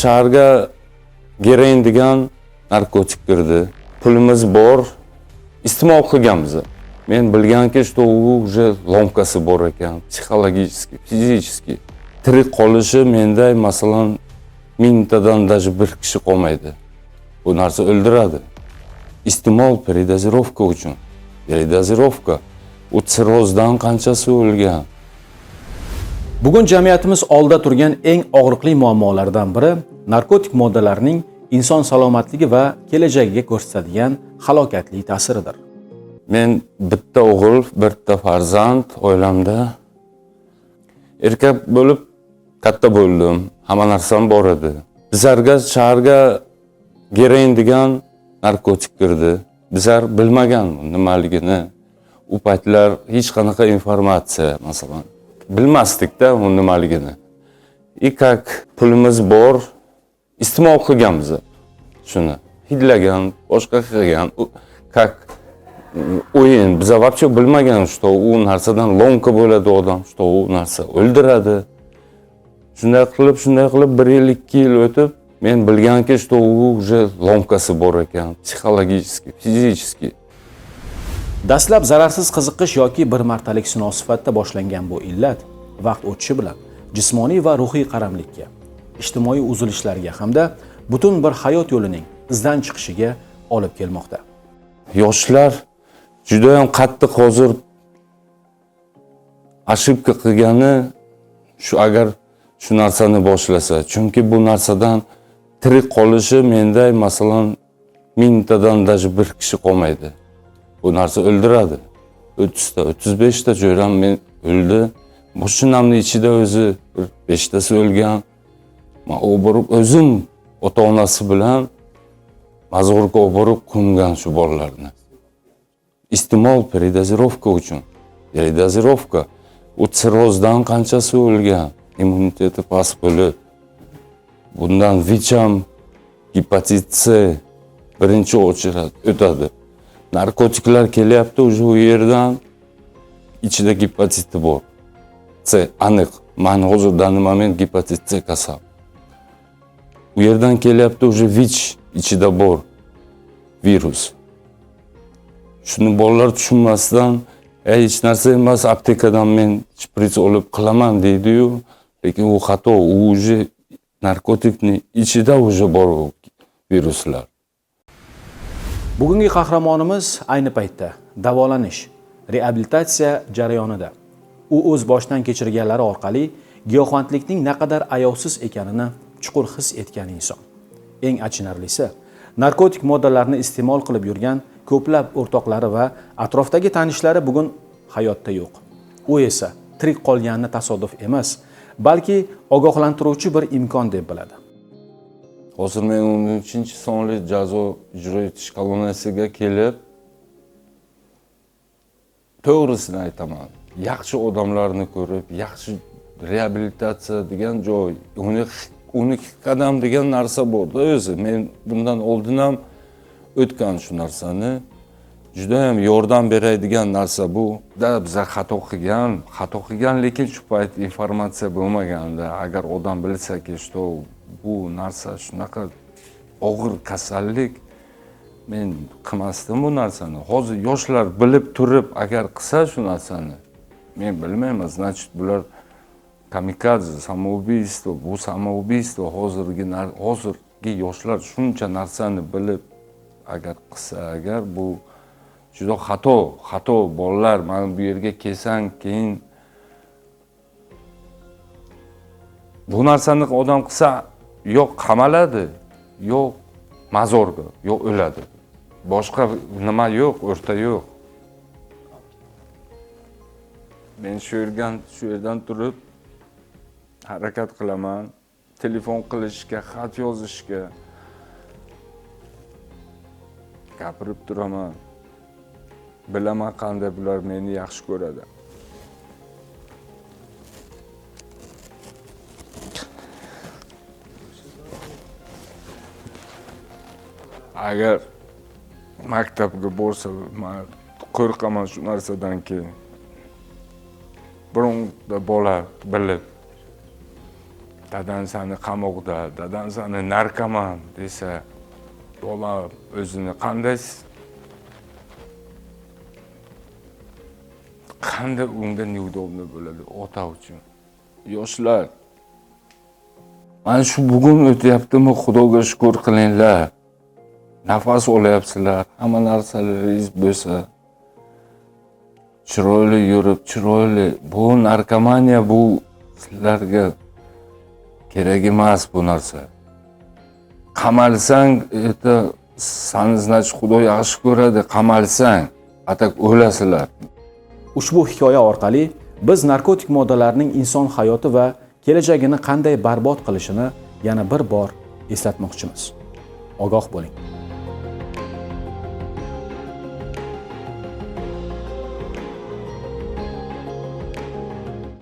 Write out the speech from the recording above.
shaharga geroin degan narkotik kirdi. Pulimiz bor, iste'mol qilganmiz. Men bilganki, что u уже lomkasi bor ekan, psixologически, fizически. Tirik qolishi menday masalan mingtadan даже bir kishi qolmaydi. Bu narsa o'ldiradi. İste'mol передозировка uchun. Передозировка. U sirrozdan qanchasi o'lgan. Bugun jamiyatimiz oldida turgan eng og'riqli muammolardan biri narkotik moddalarning inson salomatligi va kelajagiga ko'rsatadigan halokatli ta'siridir. Men bitta o'g'il, bitta farzand oilamda erkak bo'lib katta bo'ldim. Hamma narsam bor edi. Bizlarga shaharga geroin degan narkotik kirdi. Bizlar bilmagan nimaligini. U paytlar hech qanaqa informatsiya masalan bilmasdik-da u nimaligini. Kak pulimiz bor, iste'mol qilganmiz. Shuni hidlagan, boshqa qilgan, kak o'yin. Biz вообще bilmagan, что u narsadan lomka bo'ladi odam, что u narsa o'ldiradi. Shunday qilib 1 yil 2 yil o'tib, men bilganki, что u уже lomkasi bor ekan, psixologически, fizически. Dastlab zararsiz qiziqish yoki bir martalik sinov sifatida boshlangan bu illat vaqt o'tishi bilan jismoniy va ruhiy qaramlikka, ijtimoiy uzilishlarga hamda butun bir hayot yo'lining izdan chiqishiga olib kelmoqda. Yoshlar juda ham qattiq hozir ошибка qilgani shu agar shu narsani boshlasa, chunki bu narsadan tirik qolishi menday masalan mingtadan даже bir kishi qolmaydi. Bu narsa o'ldiradi. 30 ta, 35 ta joydan men o'ldi. Mashinamning ichida o'zi 5 tasi o'lgan. Men o'borib o'zim ota-onasi bilan mazg'urga o'borib qo'ygan shu bolalarni. İste'mol передозировка uchun. Передозировка u sirrozdan qanchasi o'lgan, immuniteti past bo'lib. Bundan VICH ham, gepatit C birinchi o'tadi. Narkotiklar kelyapti, уже u yerdan ichida gepatiti bor. C aniq. Men hozir данный moment gepatit C kasal. U yerdan kelyapti, уже VICH ichida bor virus. Shuni bolalar tushunmasdan, hech narsa emas, aptekadan men shpris olib qilaman deydi-yu, lekin u xato, u уже narkotikning ichida уже bor viruslar. Bugungi qahramonimiz ayni paytda davolanish, reabilitatsiya jarayonida. U o'z boshdan kechirganlari orqali giyohvandlikning naqadar ayovsiz ekanini chuqur his etgan inson. Eng achinarlisi, narkotik moddalarni iste'mol qilib yurgan ko'plab o'rtoqlari va atrofdagi tanishlari bugun hayotda yo'q. U esa tirik qolganini tasodif emas, balki ogohlantiruvchi bir imkon deb biladi. Hozir men 13-sonli jazo ijro etish koloniyasiga kelib, to'g'risini aytaman. Yaxshi odamlarni ko'rib, yaxshi reabilitatsiya degan joy, 12 qadam degan narsa borda o'zi. Men bundan oldin ham o'tgan shu narsani. Juda ham yordam beradigan narsa bu. Biz xato qilgan, lekin shu payt informatsiya bo'lmaganda, agar odam bilsa-ki, что bu narsa shunaqa og'ir kasallik, men qilmasdim bu narsani. Hozir yoshlar bilib turib agar qilsa shu narsani, men bilmayman, значит bular kamikadze, samoubiystvo, bu samoubiystvo hozirgi yoshlar shuncha narsani bilib agar qilsa, agar bu juda xato bolalar, mana bu yerga kelsang keyin bu narsani odam qilsa, yo'q qamaladi, yo'q mazorga, yo'q o'ladi. Boshqa nima yo'q, o'rta yo'q. Men shu yerdan turib harakat qilaman, telefon qilishga, xat yozishga gapirib turaman. Bilaman qanday bular meni yaxshi ko'radi. Agar maktabga borsa, men qo'rqaman shu narsadan keyin. Bironta bola bilib dadan sani qamoqda, dadan sani narkoman desa, bola o'zini qanday unga neudobno bo'ladi ota uchun. Yoshlar, mana shu bugun o'tyaptimi, Xudoga shukr qilinglar. Nafas olyapsizlar, hamma narsalaringiz bo'lsa, chiroyli yurib, chiroyli. Bu narkomaniya, bu sizlarga kerak emas bu narsa. Qamalsang, sani значит Xudo yaxshi ko'radi, qamalsang, atak o'lasizlar. Ushbu hikoya orqali biz narkotik moddalarning inson hayoti va kelajagini qanday barbod qilishini yana bir bor eslatmoqchimiz. Ogoh bo'ling.